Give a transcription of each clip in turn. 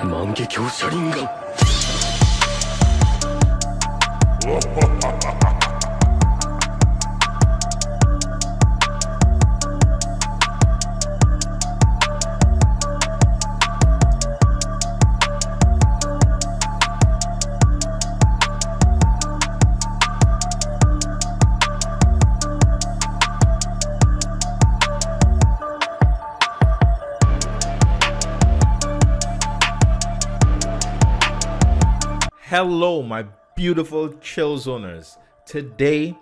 万華鏡車輪眼 Hello my beautiful chill zoners. Today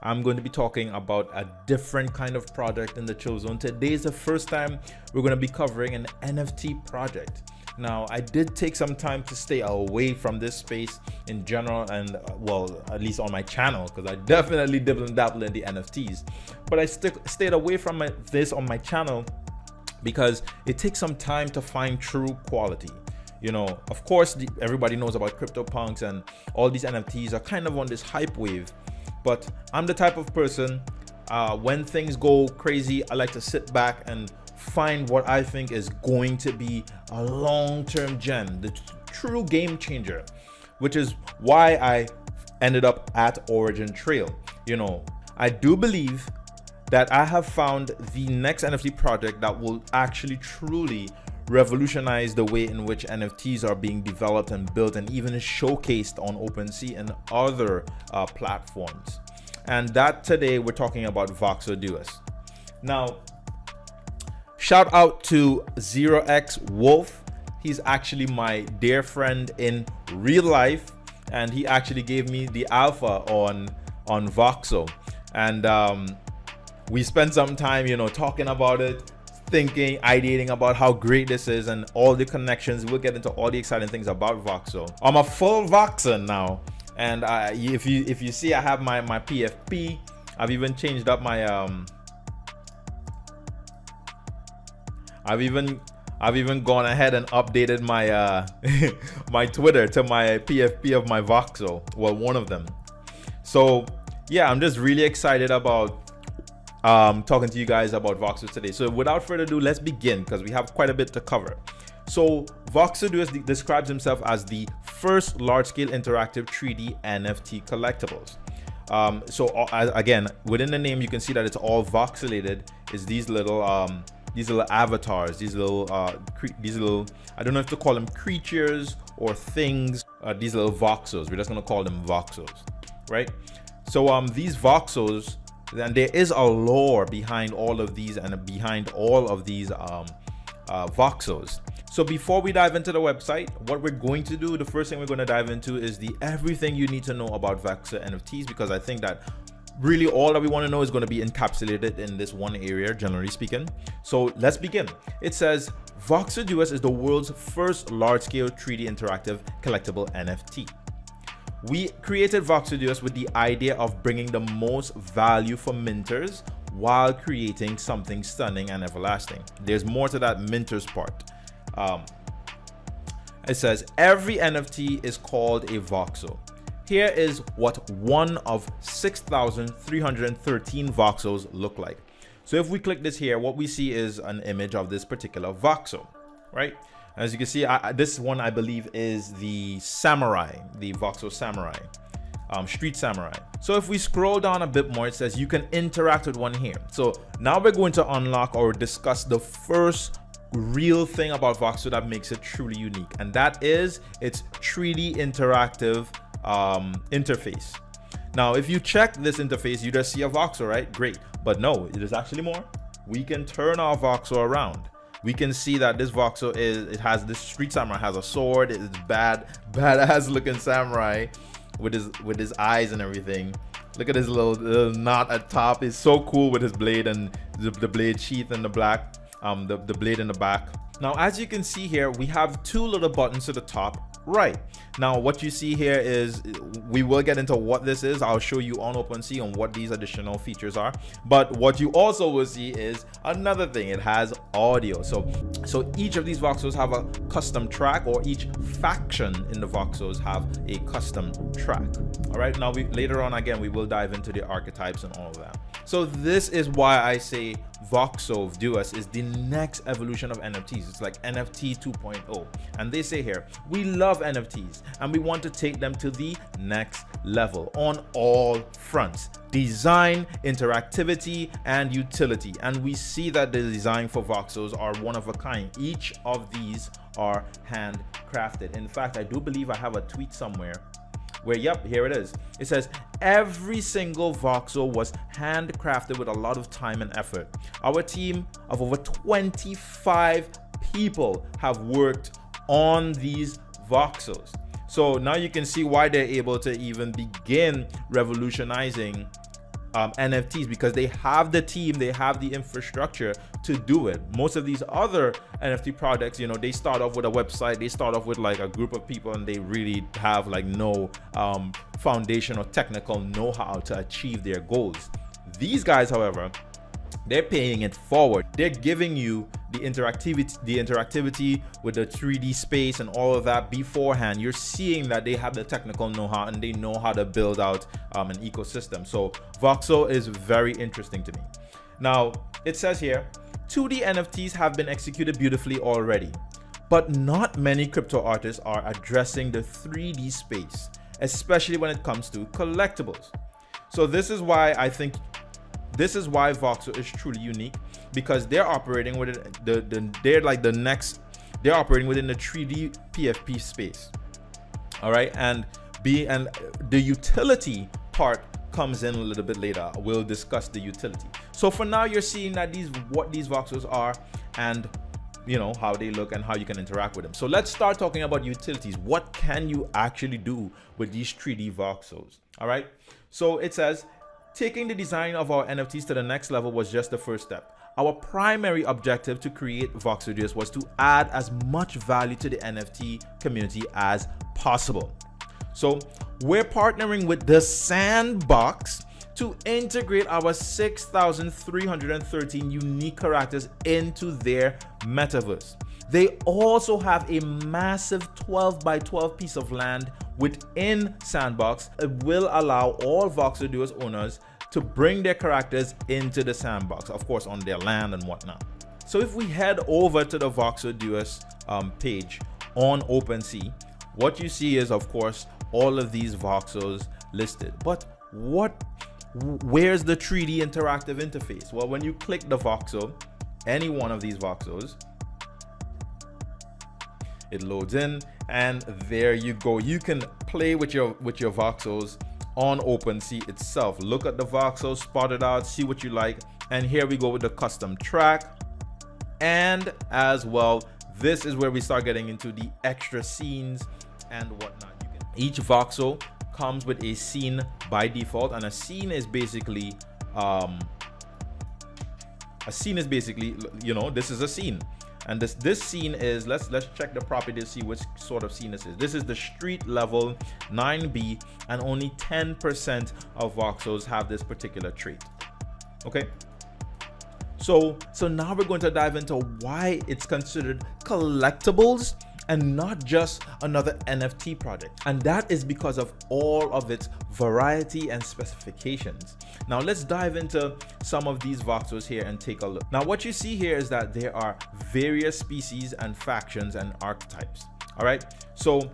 I'm going to be talking about a different kind of project in the chill zone. Today is the first time we're going to be covering an NFT project. Now I did take some time to stay away from this space in general, and well, at least on my channel, because I definitely dibble and dabble in the NFTs, but I stayed away from this on my channel because it takes some time to find true quality. You know, of course, everybody knows about CryptoPunks and all these NFTs are kind of on this hype wave. But I'm the type of person, when things go crazy, I like to sit back and find what I think is going to be a long-term gem, the true game changer, which is why I ended up at Origin Trail. You know, I do believe that I have found the next NFT project that will actually truly revolutionize the way in which NFTs are being developed and built and even showcased on OpenSea and other platforms. And that today we're talking about VoxoDeus. Now, shout out to 0x Wolf. He's actually my dear friend in real life, and he actually gave me the alpha on Voxo, and we spent some time, you know, talking about it, thinking, ideating about how great this is and all the connections. We'll get into all the exciting things about Voxo. I'm a full Voxer now, and if you see, I have my PFP. I've even changed up my I've even gone ahead and updated my my Twitter to my PFP of my Voxo. Well, one of them. So yeah, I'm just really excited about talking to you guys about Voxos today. So without further ado, let's begin because we have quite a bit to cover. So VoxoDeus describes himself as the first large-scale interactive 3D NFT collectibles. Again, within the name, you can see that it's all voxelated. It's these little avatars, these little I don't know if to call them creatures or things. These little voxos. We're just gonna call them voxos, right? So these voxos. And there is a lore behind all of these and behind all of these voxos. So before we dive into the website, what we're going to do, the first thing we're going to dive into is everything you need to know about Voxo NFTs, because I think that really all that we want to know is going to be encapsulated in this one area, generally speaking. So let's begin. It says VoxoDeus is the world's first large-scale 3D interactive collectible NFT. We created VoxoDeus with the idea of bringing the most value for minters while creating something stunning and everlasting. There's more to that minters part. It says every NFT is called a voxo. Here is what one of 6,313 voxos look like. So if we click this here, what we see is an image of this particular voxo, right? As you can see, this one I believe is the samurai, the Voxo samurai, street samurai. So if we scroll down a bit more, it says you can interact with one here. So now we're going to unlock or discuss the first real thing about Voxo that makes it truly unique, and that is its 3D interactive interface. Now, if you check this interface, you just see a Voxo, right? Great, but no, it is actually more. We can turn our Voxo around. We can see that this Voxo has this street samurai, has a sword. It's badass looking samurai with his eyes and everything. Look at his little knot at top. It's so cool with his blade and the blade sheath in the black, the blade in the back. Now, as you can see here, we have two little buttons to the top right. Now, what you see here is, we will get into what this is. I'll show you on OpenSea on what these additional features are. But what you also will see is another thing. It has audio. So each of these Voxos have a custom track, or each faction in the Voxos have a custom track. All right. Now, later on, again, we will dive into the archetypes and all of that. So this is why I say VoxoDeus is the next evolution of NFTs. It's like NFT 2.0. And they say here, we love NFTs and we want to take them to the next level on all fronts: design, interactivity, and utility. And we see that the design for Voxos are one of a kind. Each of these are handcrafted. In fact, I do believe I have a tweet somewhere where, yep, here it is. It says every single Voxo was handcrafted with a lot of time and effort. Our team of over 25 people have worked on these Voxos. So now you can see why they're able to even begin revolutionizing NFTs, because they have the team, they have the infrastructure to do it. Most of these other NFT products, you know, they start off with a website, they start off with like a group of people, and they really have like no foundation or technical know-how to achieve their goals. These guys, however, they're paying it forward. They're giving you the interactivity with the 3D space and all of that beforehand. You're seeing that they have the technical know-how and they know how to build out an ecosystem. So Voxo is very interesting to me. Now, it says here, 2D NFTs have been executed beautifully already, but not many crypto artists are addressing the 3D space, especially when it comes to collectibles. So this is why I think Voxo is truly unique, because they're operating with they're operating within the 3D PFP space. All right, and the utility part comes in a little bit later. We'll discuss the utility. So for now, you're seeing that what these Voxos are, and you know how they look and how you can interact with them. So let's start talking about utilities. What can you actually do with these 3D Voxos? All right, so it says, taking the design of our NFTs to the next level was just the first step. Our primary objective to create VoxoDeus was to add as much value to the NFT community as possible. So we're partnering with the Sandbox to integrate our 6,313 unique characters into their metaverse. They also have a massive 12 by 12 piece of land within Sandbox. It will allow all VoxoDeus owners to bring their characters into the Sandbox, of course, on their land and whatnot. So if we head over to the VoxoDeus page on OpenSea, what you see is, of course, all of these Voxos listed. But where's the 3D interactive interface? Well, when you click the Voxo, any one of these Voxos, it loads in, and there you go. You can play with your Voxos on OpenSea itself. Look at the Voxos, spot it out, see what you like. And here we go with the custom track. And as well, this is where we start getting into the extra scenes and whatnot. Each Voxo comes with a scene by default, and a scene is basically you know, this is a scene. And this scene is, let's check the property to see which sort of scene this is. This is the street level 9B, and only 10% of Voxos have this particular trait. Okay. So now we're going to dive into why it's considered collectibles and not just another NFT project. And that is because of all of its variety and specifications. Now let's dive into some of these Voxos here and take a look. Now what you see here is that there are various species and factions and archetypes. All right, so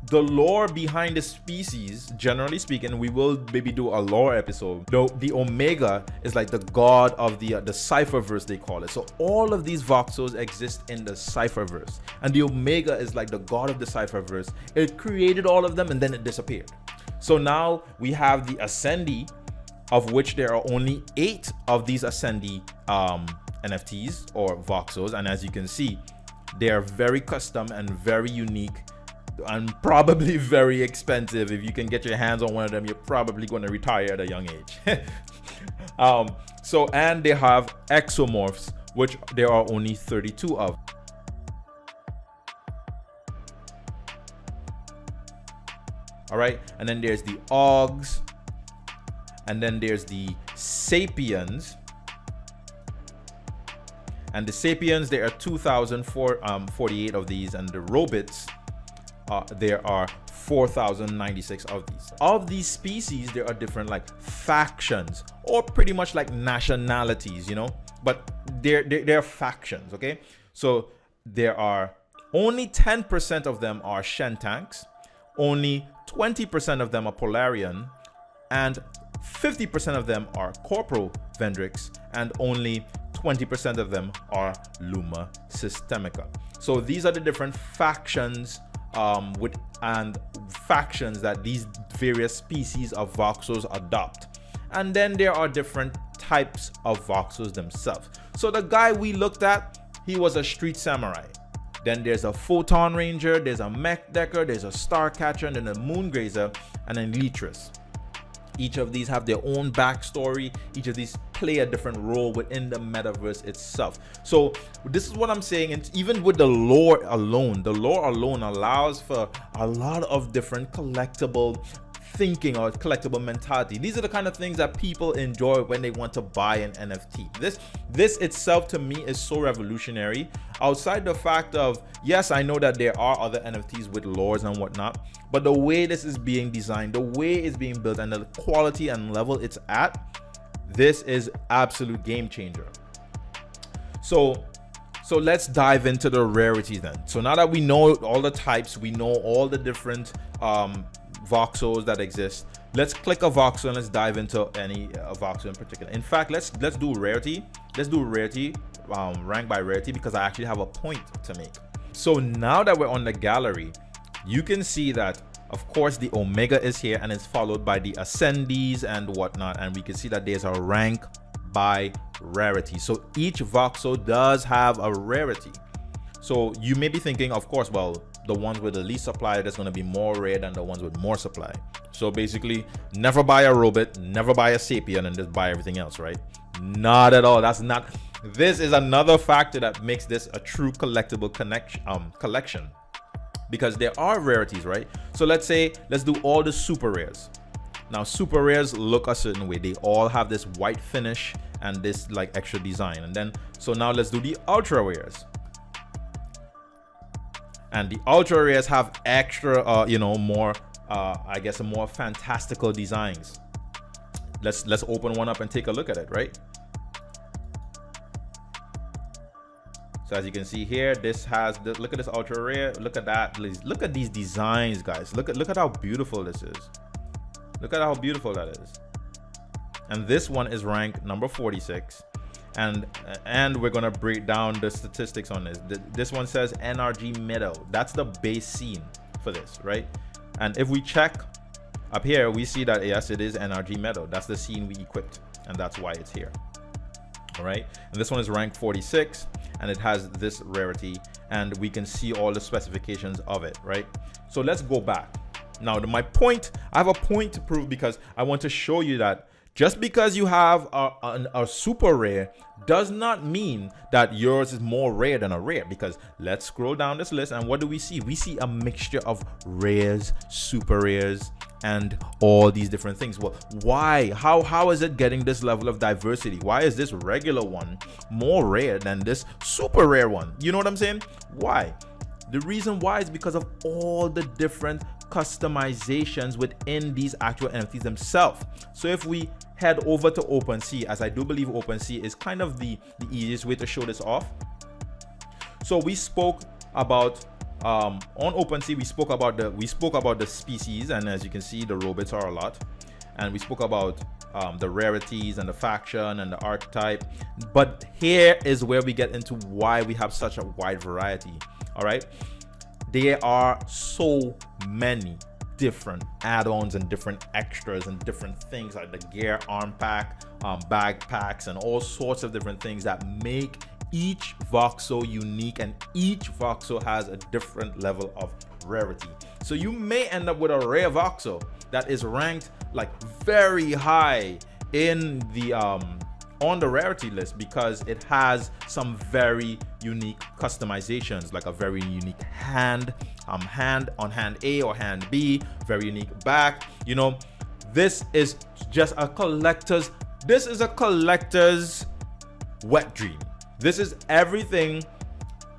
the lore behind the species, generally speaking, we will maybe do a lore episode. Though the Omega is like the god of the Cypherverse, they call it. So all of these Voxos exist in the Cypherverse, and the Omega is like the god of the Cypherverse. It created all of them and then it disappeared. So now we have the Ascendi, of which there are only 8 of these Ascendi NFTs or Voxos, and as you can see, they are very custom and very unique, and probably very expensive. If you can get your hands on one of them, you're probably going to retire at a young age. And they have exomorphs, which there are only 32 of. All right, and then there's the Augs, and then there's the Sapiens. And the Sapiens, there are 2,048 of these, and the Robots, there are 4,096 of these. Of these species, there are different like factions, or pretty much like nationalities, you know, but they're factions, okay? So there are only 10% of them are Shentanks, only 20% of them are Polarian, and 50% of them are Corporal Vendrix, and only 20% of them are Luma Systemica. So these are the different factions factions that these various species of Voxos adopt. And then there are different types of Voxos themselves. So the guy we looked at, he was a street samurai. Then there's a Photon Ranger, there's a Mech Decker, there's a Starcatcher, and then a Moongrazer, and an Elytris. Each of these have their own backstory. Each of these play a different role within the metaverse itself. So this is what I'm saying. And even with the lore alone allows for a lot of different collectible thinking or collectible mentality. These are the kind of things that people enjoy when they want to buy an NFT. This itself to me is so revolutionary. Outside the fact of, yes, I know that there are other NFTs with lores and whatnot, but the way this is being designed, the way it's being built, and the quality and level it's at, this is absolute game changer. So let's dive into the rarity then. So now that we know all the types, we know all the different Voxos that exist, let's click a Voxo and let's dive into any Voxo in particular. In fact, let's do rarity. Let's do rarity, rank by rarity, because I actually have a point to make. So now that we're on the gallery, you can see that of course the Omega is here, and it's followed by the Ascendees and whatnot, and we can see that there's a rank by rarity. So each Voxo does have a rarity. So you may be thinking, of course, well, the ones with the least supply, that's going to be more rare than the ones with more supply. So basically, never buy a robot, never buy a Sapien, and just buy everything else, right? Not at all. That's not. This is another factor that makes this a true collectible collection, because there are rarities, right? So let's do all the super rares. Now, super rares look a certain way. They all have this white finish and this like extra design. And then, so now let's do the ultra rares. And the ultra rares have extra, you know, more, I guess, more fantastical designs. Let's open one up and take a look at it, right? So as you can see here, this has the, look at this ultra rare. Look at that. Look at these designs, guys. Look at how beautiful this is. Look at how beautiful that is. And this one is ranked number 46. And we're gonna break down the statistics on this. This one says NRG Meadow. That's the base scene for this, right? And if we check up here, we see that yes, it is NRG Meadow. That's the scene we equipped, and that's why it's here. All right. And this one is ranked 46, and it has this rarity, and we can see all the specifications of it, right? So let's go back. Now, my point, I have a point to prove, because I want to show you that just because you have a super rare does not mean that yours is more rare than a rare, because let's scroll down this list, and what do we see? We see a mixture of rares, super rares, and all these different things. Well, why? How is it getting this level of diversity? Why is this regular one more rare than this super rare one? You know what I'm saying? Why? The reason why is because of all the different customizations within these actual NFTs themselves. So if we head over to OpenSea, as I do believe OpenSea is kind of the easiest way to show this off. So we spoke about on OpenSea, we spoke about the species, and as you can see, the robots are a lot, and we spoke about the rarities and the faction and the archetype. But here is where we get into why we have such a wide variety. All right, there are so many different add-ons and different extras and different things, like the gear arm pack, bag packs, and all sorts of different things that make each Voxo unique, and each Voxo has a different level of rarity. So you may end up with a rare Voxo that is ranked like very high in the on the rarity list, because it has some very unique customizations, like a very unique hand on hand A or hand B, very unique back. You know, this is just a collector's, this is a collector's wet dream. This is everything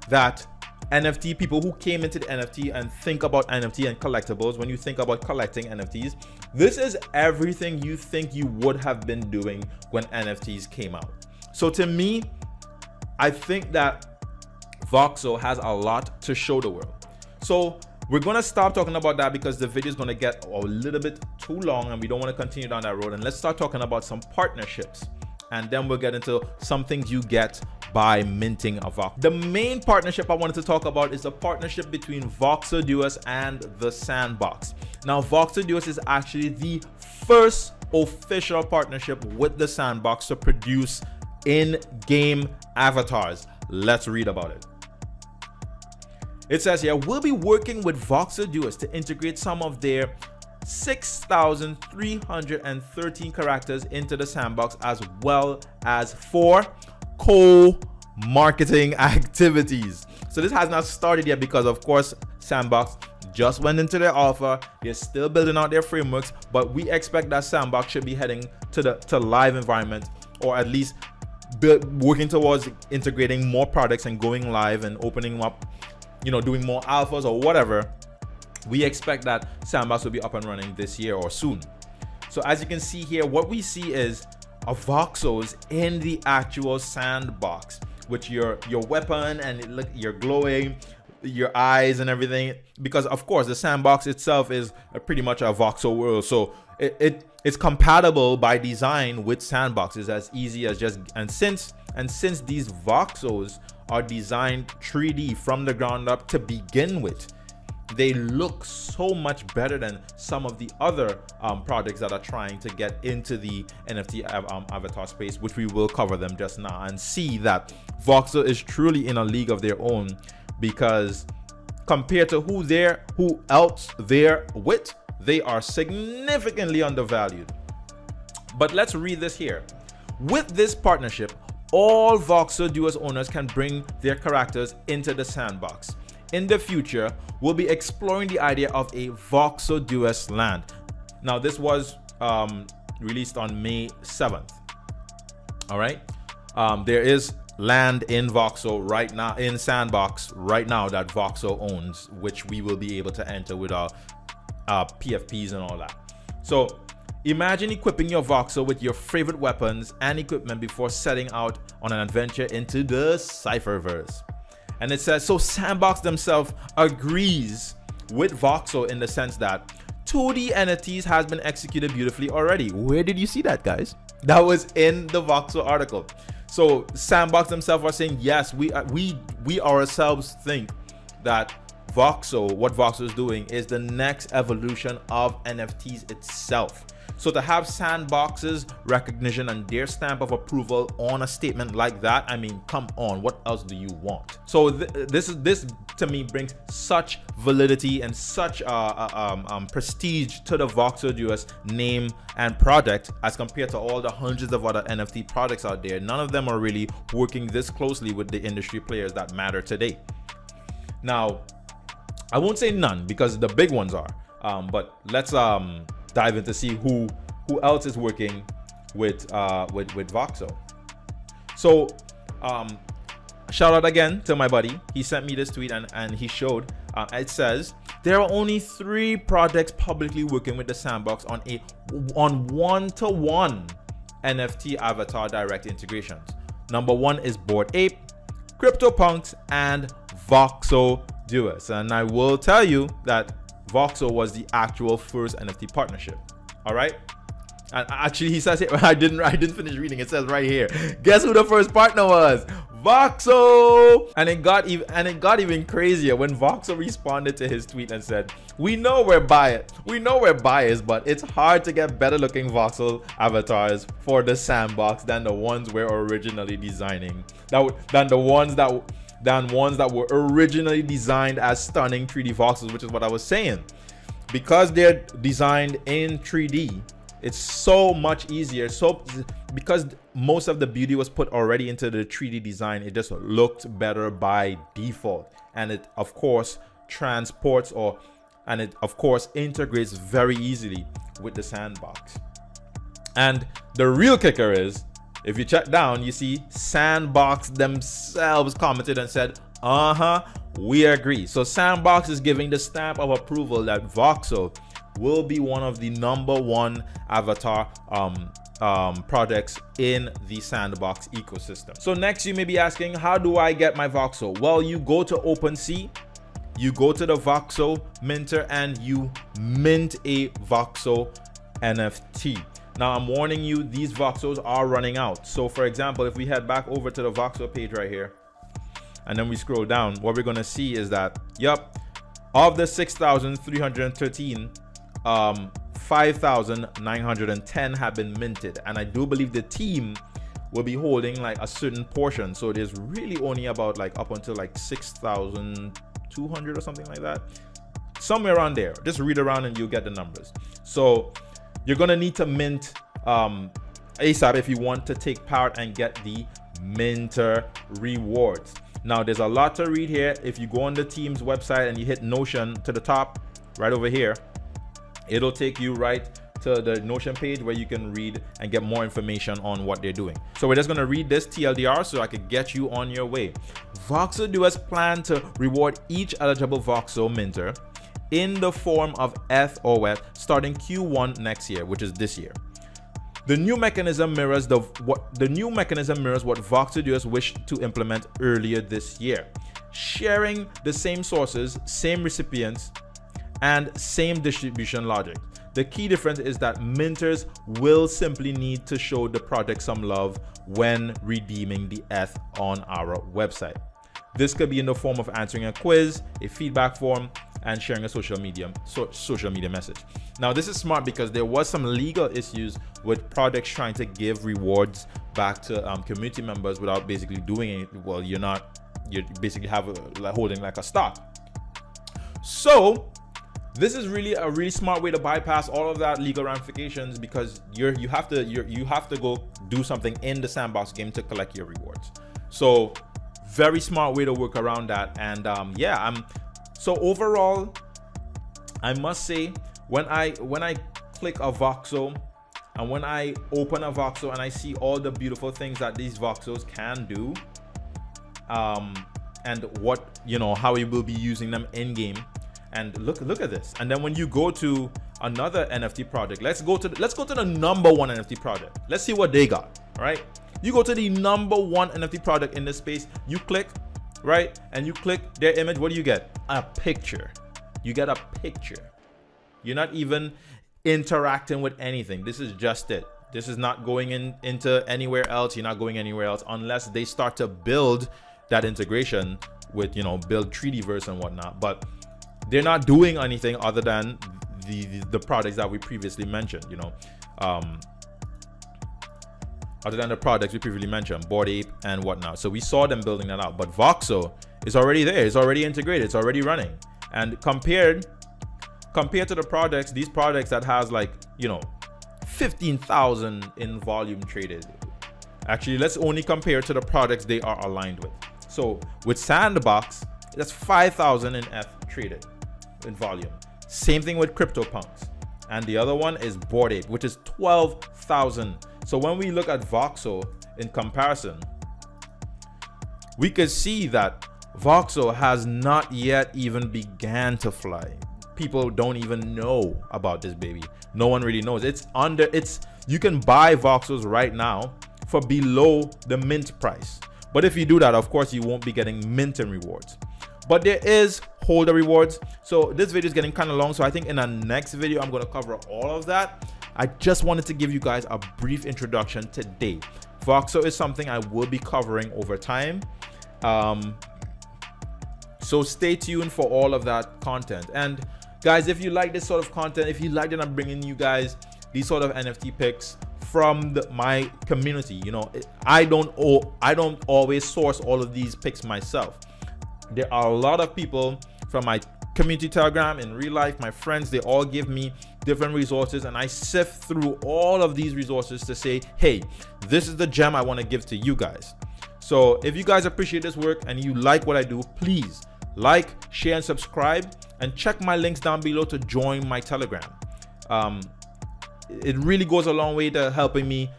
that NFT people who came into the NFT and think about NFT and collectibles, when you think about collecting NFTs, this is everything you think you would have been doing when NFTs came out. So to me, I think that Voxo has a lot to show the world. So we're going to stop talking about that because the video is going to get a little bit too long and we don't want to continue down that road. And let's start talking about some partnerships. And then we'll get into some things you get by minting a Voxo. The main partnership I wanted to talk about is the partnership between VoxoDeus and the Sandbox. Now, VoxoDeus is actually the first official partnership with the Sandbox to produce in-game avatars. Let's read about it. It says here, we'll be working with VoxoDeus to integrate some of their 6,313 characters into the Sandbox, as well as 4 co-marketing activities. So this has not started yet because, of course, Sandbox just went into their alpha. They're still building out their frameworks, but we expect that Sandbox should be heading to live environment, or at least working towards integrating more products and going live and opening up, you know, doing more alphas or whatever. We expect that Sandbox will be up and running this year or soon. So as you can see here, what we see is a Voxos in the actual Sandbox with your weapon, and it look, you're glowing, your eyes and everything, because of course the Sandbox itself is pretty much a Voxo world. So it's compatible by design with Sandboxes, as easy as just, and since these Voxos are designed 3D from the ground up to begin with, they look so much better than some of the other projects that are trying to get into the NFT avatar space, which we will cover them just now and see that Voxo is truly in a league of their own, because compared to who else they're with, they are significantly undervalued. But let's read this here. With this partnership, all VoxoDeus owners can bring their characters into the Sandbox. In the future, we'll be exploring the idea of a VoxoDeus land. Now, this was released on May 7th. All right. There is land in Voxo right now, in Sandbox right now, that Voxo owns, which we will be able to enter with our PFPs and all that. So imagine equipping your Voxo with your favorite weapons and equipment before setting out on an adventure into the Cypherverse. And it says, so Sandbox themselves agrees with Voxo in the sense that 2D NFTs has been executed beautifully already. Where did you see that, guys? That was in the Voxo article. So Sandbox themselves are saying, yes, we ourselves think that Voxo, what Voxo is doing, is the next evolution of NFTs itself. So to have Sandbox's recognition and their stamp of approval on a statement like that, I mean, come on, what else do you want? So this to me brings such validity and such prestige to the VoxoDeus name and project as compared to all the hundreds of other NFT products out there. None of them are really working this closely with the industry players that matter today. Now, I won't say none because the big ones are, but let's dive in to see who else is working with Voxo. So shout out again to my buddy. He sent me this tweet and he showed, it says there are only 3 projects publicly working with the Sandbox on one-to-one NFT avatar direct integrations. Number 1 is Bored Ape, CryptoPunks, and VoxoDeus. And I will tell you that Voxo was the actual first NFT partnership. All right. And actually, he says it. I didn't finish reading. It says right here. Guess who the first partner was? Voxo. And it got even crazier when Voxo responded to his tweet and said, "We know we're biased. But it's hard to get better looking Voxel avatars for the Sandbox than the ones we're originally designing. Than ones that were originally designed as stunning 3D voxels," which is what I was saying. Because they're designed in 3D, it's so much easier. So because most of the beauty was put already into the 3D design, it just looked better by default. And it of course transports and it of course integrates very easily with the Sandbox. And the real kicker is, if you check down, you see Sandbox themselves commented and said, we agree. So Sandbox is giving the stamp of approval that Voxo will be one of the #1 avatar projects in the Sandbox ecosystem. So next you may be asking, how do I get my Voxo? Well, you go to OpenSea, you go to the Voxo minter, and you mint a Voxo NFT. Now I'm warning you, these Voxos are running out. So for example, if we head back over to the Voxo page right here, and then we scroll down, what we're gonna see is that, yep, of the 6,313, 5,910 have been minted, and I do believe the team will be holding like a certain portion. So there's really only about like up until like 6,200 or something like that, somewhere around there. Just read around and you'll get the numbers. So you're gonna need to mint ASAP if you want to take part and get the minter rewards. Now there's a lot to read here. If you go on the team's website and you hit Notion to the top right over here, it'll take you right to the Notion page where you can read and get more information on what they're doing. So we're just going to read this TLDR so I could get you on your way. VoxoDeus plan to reward each eligible Voxo minter in the form of ETH or WETH starting Q1 next year, which is this year. The new mechanism mirrors what VoxoDeus wished to implement earlier this year, sharing the same sources, same recipients, and same distribution logic. The key difference is that minters will simply need to show the project some love when redeeming the ETH on our website. This could be in the form of answering a quiz, a feedback form, and sharing a social media message. Now this is smart because there was some legal issues with projects trying to give rewards back to community members without basically doing it. Well, you're basically holding like a stock. So this is really a really smart way to bypass all of that legal ramifications, because you have to go do something in the Sandbox game to collect your rewards. So very smart way to work around that. And so overall, I must say, when I click a Voxo and when I open a Voxo and I see all the beautiful things that these Voxos can do, and what, how we will be using them in game. And look at this. And then when you go to another NFT project, let's go to the #1 NFT project. Let's see what they got. All right, you go to the #1 NFT project in this space, you click, right, and you click their image. What do you get? A picture. You get a picture. You're not even interacting with anything. This is just it. This is not going into anywhere else. You're not going anywhere else unless they start to build that integration with, build 3Dverse and whatnot. But they're not doing anything other than the products that we previously mentioned, other than the products we previously mentioned, Bored Ape and whatnot. So we saw them building that out, but Voxo is already there. It's already integrated. It's already running. And compared to the products, these products that has like, 15,000 in volume traded. Actually, let's only compare to the products they are aligned with. So with Sandbox, that's 5,000 in ETH traded in volume. Same thing with CryptoPunks. And the other one is Bored Ape, which is 12,000. So when we look at Voxo in comparison, we could see that Voxo has not yet even began to fly. People don't even know about this baby. No one really knows. You can buy Voxos right now for below the mint price. But if you do that, of course, you won't be getting minting rewards. But there is holder rewards. So this video is getting kind of long. So I think in the next video, I'm going to cover all of that. I just wanted to give you guys a brief introduction today. Voxo is something I will be covering over time. So stay tuned for all of that content. And guys, if you like this sort of content, if you like that I'm bringing you guys these sort of NFT picks from my community, I don't always source all of these picks myself. There are a lot of people from my community Telegram, in real life, my friends, they all give me different resources, and I sift through all of these resources to say, hey, this is the gem I want to give to you guys. So if you guys appreciate this work and you like what I do, please like, share, and subscribe, and check my links down below to join my Telegram. It really goes a long way to helping me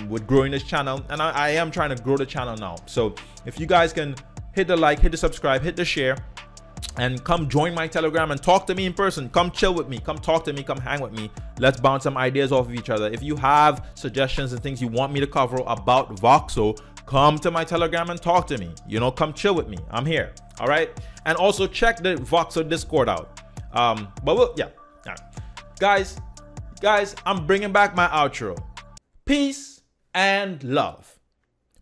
with growing this channel, and I am trying to grow the channel now. So if you guys can hit the like, hit the subscribe, hit the share, and come join my Telegram and talk to me in person. Come chill with me, come talk to me, come hang with me. Let's bounce some ideas off of each other. If you have suggestions and things you want me to cover about Voxo, come to my Telegram and talk to me. You know, come chill with me. I'm here. All right. And also check the Voxo Discord out. Yeah. All right. Guys, I'm bringing back my outro. Peace and love,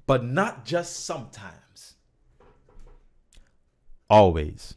but not just sometimes. Always.